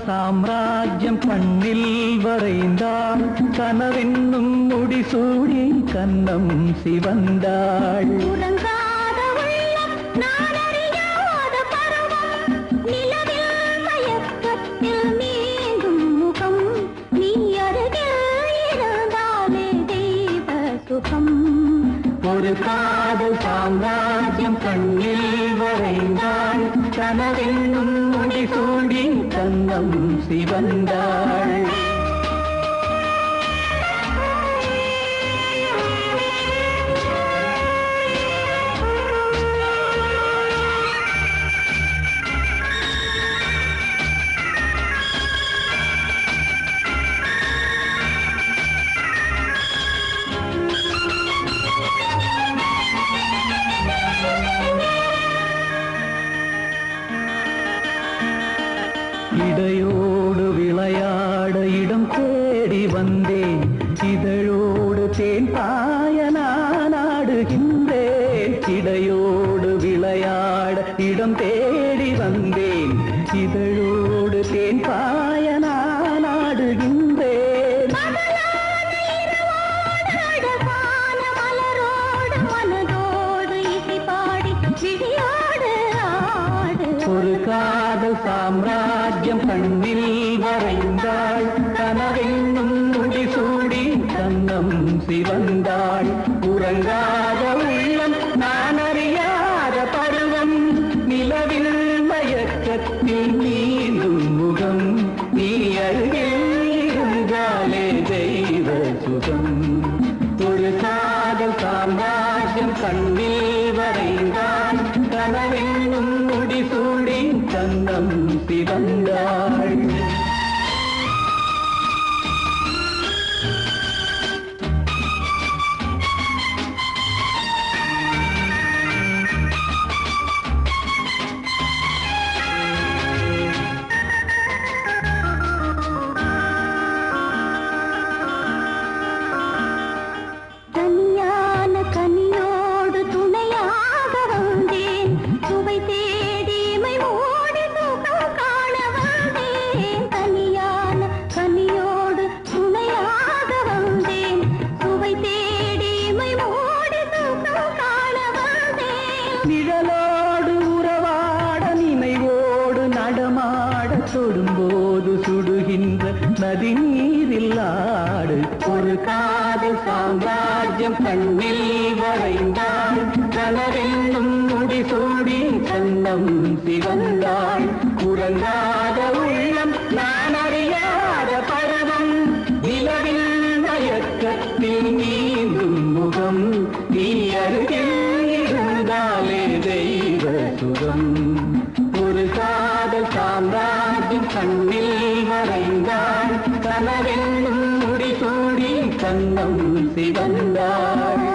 சாம்ராஜ்யம் கண்ணில் வரைந்தாள் கனவென்னும் முடிசூடி கன்னம் சிவந்தாள் உறங்காத உள்ளம் நான் அறியாத பருவம் நிலவில் மயக்கத்தில் நீங்கும் முகம் நீ அருகில் இருந்தாலே தெய்வ சுகம் ஒரு காதல் சாம்ராஜ்யம் கண்ணில் வரைந்தாள் கனவென்னும் முடிசூடி கன்னம் சிவந்தாள் இடையோடு விளையாட இடம் தேடி வந்தேன் இதழோடு தேன் பாய நான் ஆடுகின்றேன் இடையோடு விளையாட இடம் தேடி வந்தேன் இதழோடு தேன் பாய நான் ஆடுகின்றேன் ஒரு காதல் சாம்ராஜ்யம் கண்ணில் வரைந்தாள் கனவென்னும் முடிசூடி கன்னம் சிவந்தாள் உறங்காத உள்ளம் நான் அறியாத பருவம் நிலவில் மயக்கத்தில் நீந்தும் முகம் நீ அருகில் இருந்தாலே தெய்வ சுகம் ஒரு காதல் சாம்ராஜ்யம் கண்ணில் வரைந்தாள் கனவென்னும் முடிசூடி கன்னம் சிவந்தாள் நிழலோடு உறவாட நினைவோடு நடமாட தொடும்போது சுடுகின்ற நதி நீரில் ஆடு ஒரு காதல் சாம்ராஜ்யம் கண்ணில் வரைந்தாள் கனவென்னும் முடிசூடி கன்னம் சிவந்தாள் உறங்காத உள்ளம் நான் அறியாத பருவம் நிலவில் மயக்கத்தில் நீந்தும் முகம் நீ அருகில் இருந்தாலே தெய்வ சுகம் ஒரு காதல் சாம்ராஜ்யம் கண்ணில் வரைந்தாள் கனவென்னும் முடிசூடி கன்னம் சிவந்தாள்